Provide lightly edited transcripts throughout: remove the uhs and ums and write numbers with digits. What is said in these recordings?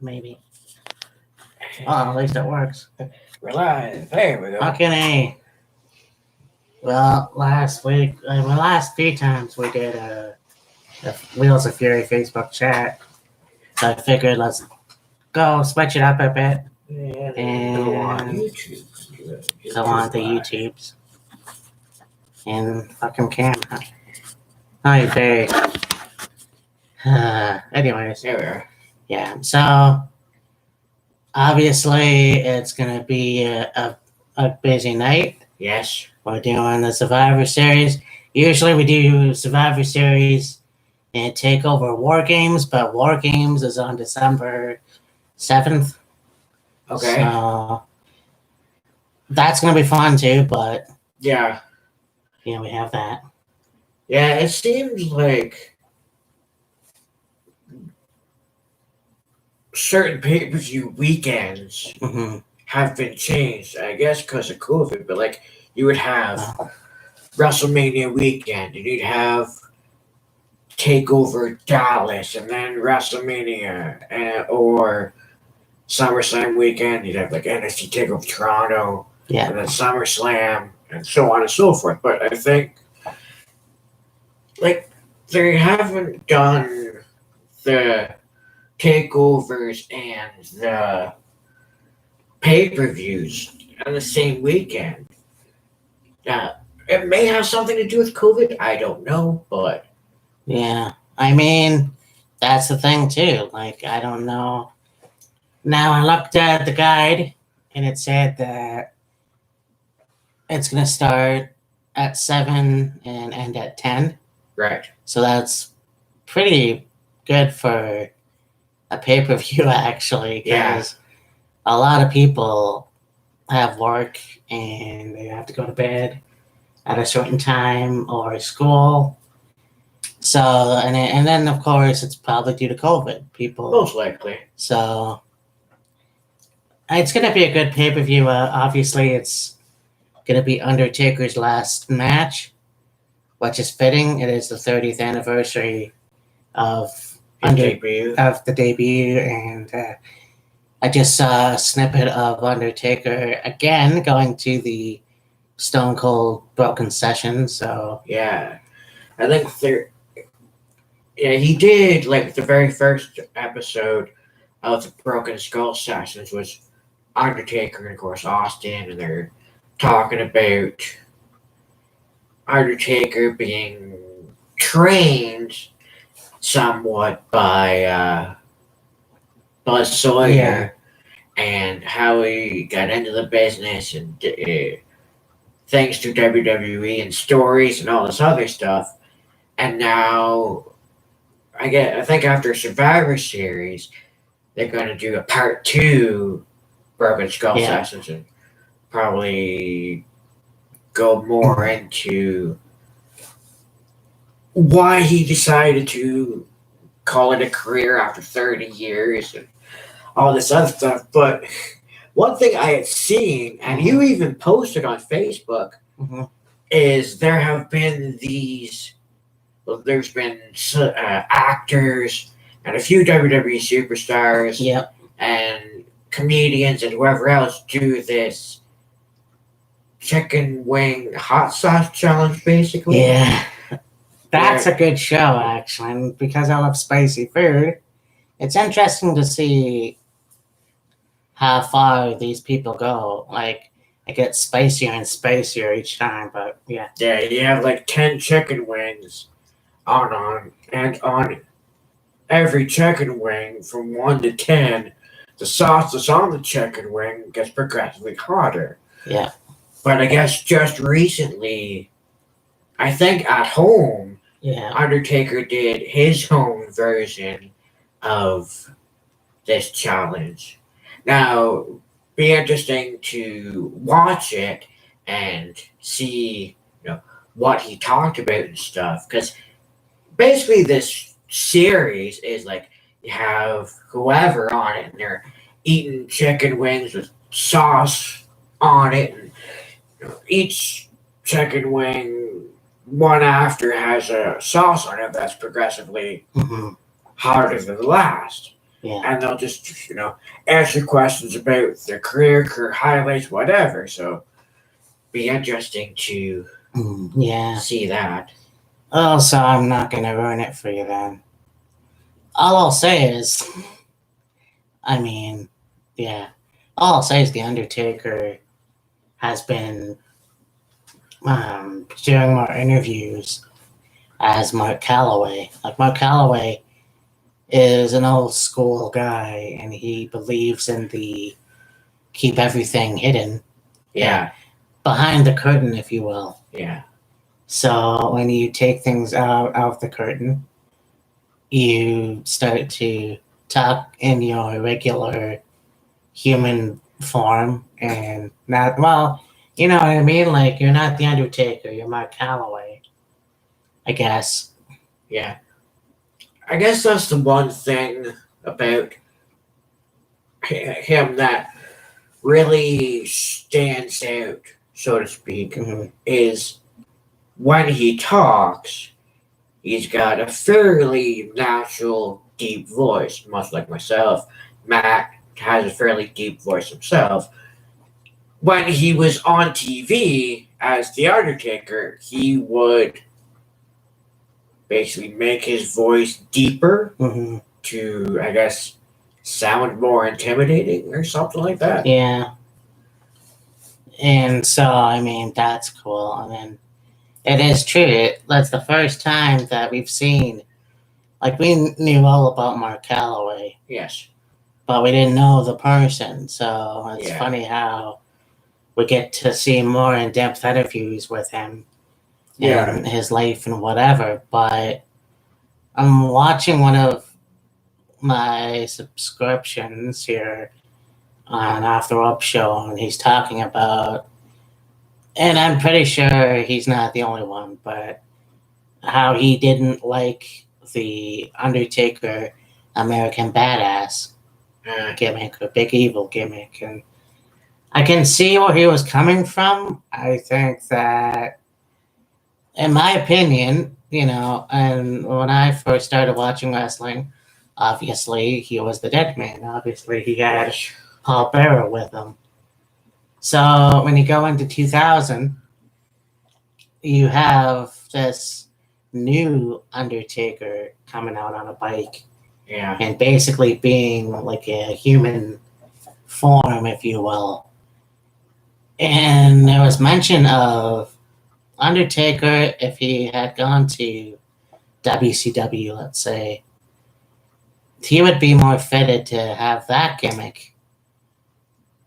maybe. Oh, at least it works. We're live. There we go. Okay. Well, last few times we did a Wheels of Fury Facebook chat. So I figured let's go switch it up a bit. Yeah, And go on YouTube. Go on the YouTubes. And fucking Cam. Hi, Faye. Anyways. There we are. Yeah, so obviously it's gonna be a busy night. Yes. We're doing the Survivor Series. Usually we do Survivor Series and Takeover War Games, but War Games is on December 7th. Okay. So that's gonna be fun too, but Yeah. we have that. Yeah, it seems like certain pay-per-view weekends Mm-hmm. have been changed, I guess because of COVID, but like you would have WrestleMania weekend and you'd have Takeover Dallas and then WrestleMania or SummerSlam weekend, you'd have like NXT Takeover Toronto Yeah. and then SummerSlam and so on and so forth. But I think like they haven't done the takeovers and the pay-per-views on the same weekend. It may have something to do with COVID. I don't know, but Yeah. I mean, that's the thing too. Like, I don't know. Now I looked at the guide and it said that it's gonna start at 7 and end at 10. right. So that's pretty good for a pay-per-view actually, because a lot of people have work and they have to go to bed at a certain time or school. So and then of course it's probably due to COVID. People Most likely. So it's gonna be a good pay-per-view. Obviously it's gonna be Undertaker's last match, which is fitting. It is the 30th anniversary of Pay-per-view. the debut, and I just saw a snippet of Undertaker again going to the Stone Cold Broken Session. So Yeah. I think he did like the very first episode of the Broken Skull Sessions was Undertaker and of course Austin, and they're talking about Undertaker being trained somewhat by Buzz Sawyer and how he got into the business and thanks to WWE and stories and all this other stuff. And now I think after Survivor Series they're gonna do a part 2 Broken Skull Sessions and probably go more into why he decided to call it a career after 30 years and all this other stuff. But one thing I had seen, and you even posted on Facebook, is there have been there's been actors and a few WWE superstars and comedians and whoever else do this chicken wing hot sauce challenge, basically. Yeah. That's a good show, actually, and because I love spicy food, it's interesting to see how far these people go. Like, it gets spicier and spicier each time, but yeah. Yeah, you have like 10 chicken wings on every chicken wing from 1 to 10. The sauce that's on the chicken wing gets progressively hotter. Yeah. But I guess just recently, I think at home, Undertaker did his own version of this challenge. Now, be interesting to watch it and see, what he talked about and stuff. Because basically, this series is like you have whoever on it, and they're eating chicken wings with sauce on it, and each chicken wing, one after, has a sauce on it that's progressively hotter than the last. Yeah. And they'll just, answer questions about their career highlights, whatever. So, be interesting to see that. Oh, so I'm not going to ruin it for you then. All I'll say is, all I'll say is The Undertaker has been doing more interviews as Mark Calloway. Like, Mark Calloway is an old school guy, and he believes in the keep everything hidden. Yeah. Behind the curtain, if you will. Yeah. So when you take things out of the curtain, you start to talk in your regular human form and not, well, you know what I mean? Like, you're not The Undertaker, you're Mark Calloway, I guess. Yeah. I guess that's the one thing about him that really stands out, so to speak, is when he talks, he's got a fairly natural, deep voice, much like myself. Matt has a fairly deep voice himself. When he was on TV as The Undertaker, he would basically make his voice deeper to, I guess, sound more intimidating or something like that. Yeah. And so, that's cool. It is true. That's the first time that we've seen, like, we knew all about Mark Calloway. Yes. But we didn't know the person. So it's funny how we get to see more in-depth interviews with him and his life and whatever. But I'm watching one of my subscriptions here on Off the Rope Show, and he's talking about, and I'm pretty sure he's not the only one, but how he didn't like the Undertaker American Badass gimmick, or Big Evil gimmick. And I can see where he was coming from. I think that, in my opinion, and when I first started watching wrestling, obviously he was the Dead Man. Obviously he had Paul Bearer with him. So when you go into 2000, you have this new Undertaker coming out on a bike. Yeah. And basically being like a human form, if you will. And there was mention of Undertaker, if he had gone to WCW, let's say, he would be more fitted to have that gimmick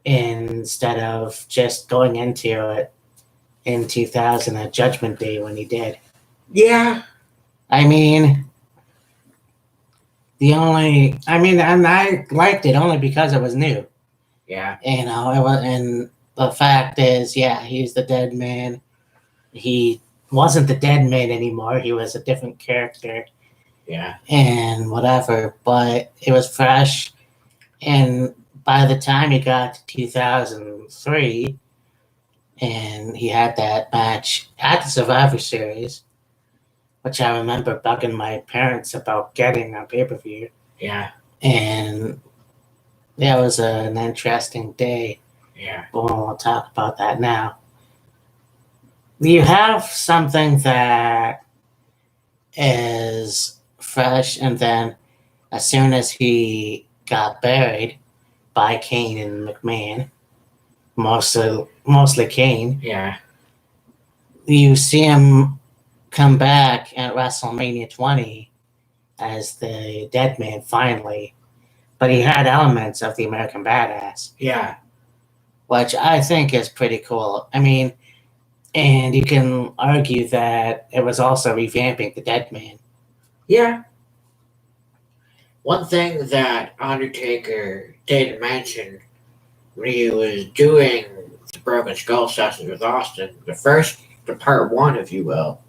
instead of just going into it in 2000 at Judgment Day when he did. Yeah. And I liked it only because it was new. Yeah. And the fact is, he's the Dead Man. He wasn't the Dead Man anymore. He was a different character. Yeah. And whatever, but it was fresh. And by the time he got to 2003, and he had that match at the Survivor Series, which I remember bugging my parents about getting on pay-per-view. Yeah. And that was an interesting day. Yeah. But we'll talk about that now. You have something that is fresh, and then as soon as he got buried by Kane and McMahon, mostly Kane, you see him come back at WrestleMania 20 as the Dead Man finally, but he had elements of the American Badass. Yeah. Which I think is pretty cool. And you can argue that it was also revamping the Dead Man. Yeah. One thing that Undertaker did mention when he was doing the Broken Skull sessions with Austin, the part one, if you will,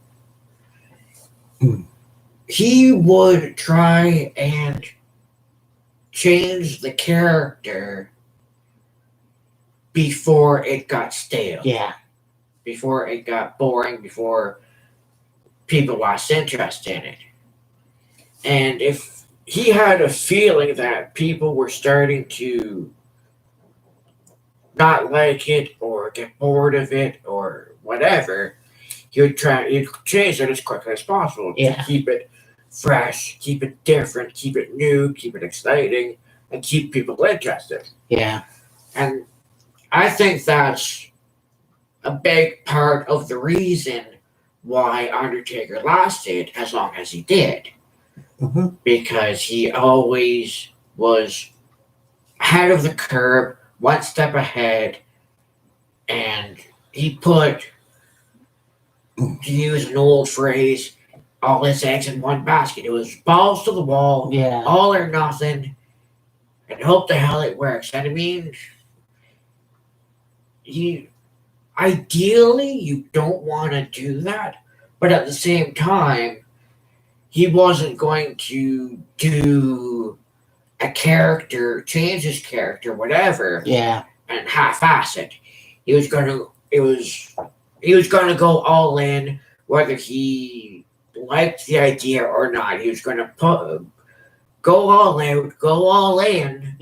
he would try and change the character before it got stale. Yeah. Before it got boring, before people lost interest in it. And if he had a feeling that people were starting to not like it or get bored of it or whatever. He'd change it as quickly as possible to keep it fresh, keep it different, keep it new, keep it exciting, and keep people interested. Yeah. And I think that's a big part of the reason why Undertaker lasted as long as he did. Mm-hmm. Because he always was ahead of the curve, one step ahead, and he put, to use an old phrase, all his eggs in one basket. It was balls to the wall, all or nothing, and hope the hell it works. And I mean, ideally, you don't want to do that, but at the same time, he wasn't going to do a character, change his character, whatever, and half-ass it. He was going to go all in, whether he liked the idea or not. He was going to go all out, go all in,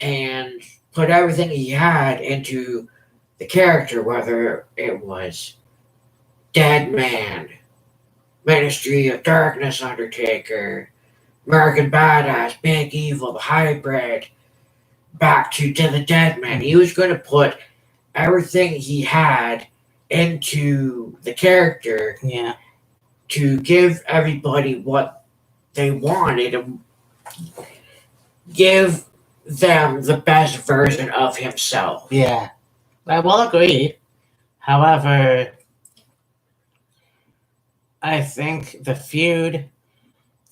and put everything he had into the character, whether it was Dead Man, Ministry of Darkness Undertaker, American Badass, Big Evil, the Hybrid, back to the Dead Man. He was going to put everything he had into the character to give everybody what they wanted and give them the best version of himself. Yeah, I will agree. However, I think the feud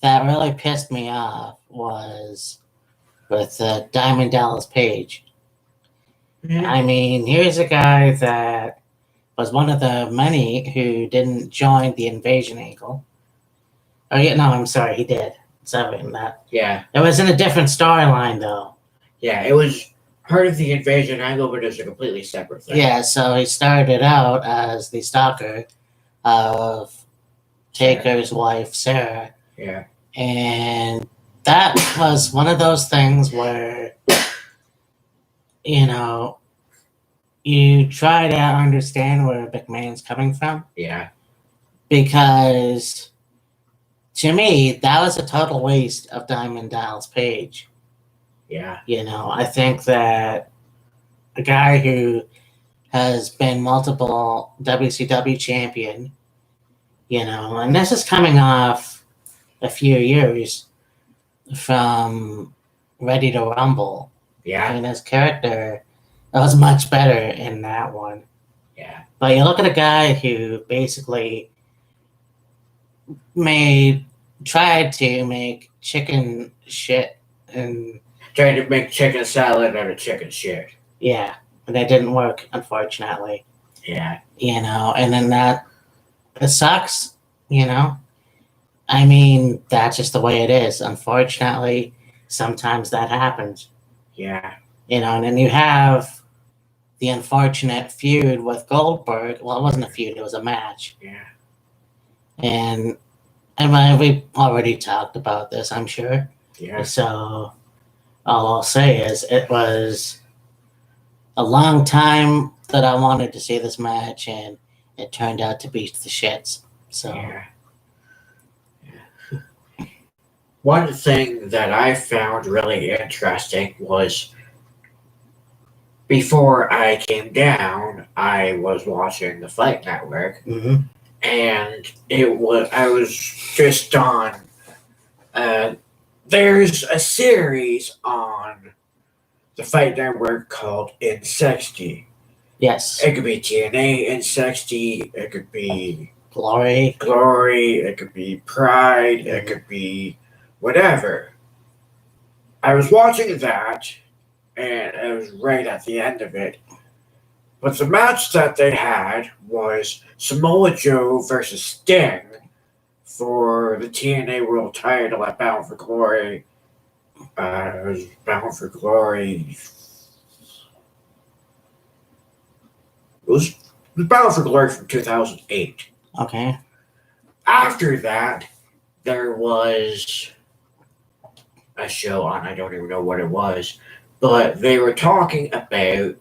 that really pissed me off was with Diamond Dallas Page. Yeah. I mean, here's a guy that was one of the many who didn't join the invasion angle. Oh, yeah, no, I'm sorry, he did. Sorry, that. Yeah. It was in a different storyline, though. Yeah, it was part of the invasion angle, but it was a completely separate thing. Yeah, so he started out as the stalker of Taker's wife, Sarah. Yeah. And that was one of those things where, you know, you try to understand where McMahon's coming from. Yeah. Because to me, that was a total waste of Diamond Dallas Page. Yeah. You know, I think that a guy who has been multiple WCW champion, you know, and this is coming off a few years from Ready to Rumble. Yeah. I mean, his character was much better in that one. Yeah. But you look at a guy who basically tried to make chicken shit and tried to make chicken salad out of chicken shit. Yeah, and that didn't work, unfortunately. Yeah. You know, and then it sucks, you know. I mean, that's just the way it is. Unfortunately, sometimes that happens. Yeah. You know, and then you have the unfortunate feud with Goldberg. Well, it wasn't a feud, it was a match. Yeah. And we already talked about this, I'm sure. Yeah. So all I'll say is it was a long time that I wanted to see this match, and it turned out to be the shits. So. Yeah. One thing that I found really interesting was before I came down, I was watching the Fight Network, and I was just on. There's a series on the Fight Network called In 60. Yes. It could be TNA in 60. It could be Glory. It could be Pride. It could be whatever. I was watching that, and it was right at the end of it. But the match that they had was Samoa Joe versus Sting for the TNA World Title at Bound for Glory. It was Bound for Glory. It was Bound for Glory from 2008. Okay. After that, there was a show on, I don't even know what it was, but they were talking about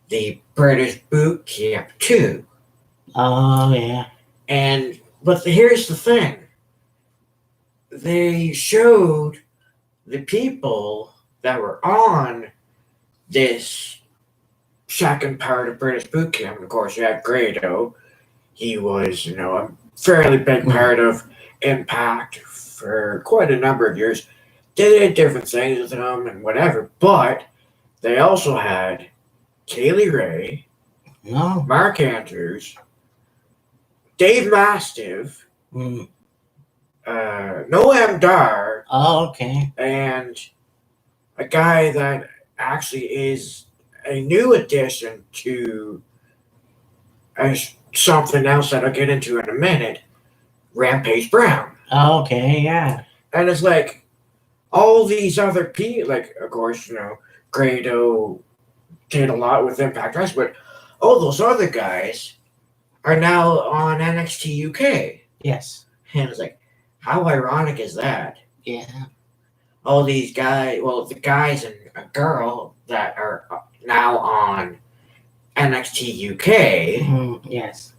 the British Boot Camp 2. Oh, yeah. But here's the thing. They showed the people that were on this second part of British Boot Camp. And of course, you have Grado. He was, a fairly big part of Impact for quite a number of years. They did different things with him and whatever. But they also had Kaylee Ray, Mark Andrews, Dave Mastiff, Noam Dar. Oh, okay. And a guy that actually is a new addition to something else that I'll get into in a minute, Rampage Brown. Oh, okay, yeah. And it's like all these other people, like, of course, Grado did a lot with Impact Wrestling, but all those other guys are now on NXT UK. Yes. And it's like, how ironic is that? Yeah. All these guys, the guys and a girl that are now on NXT UK Yes.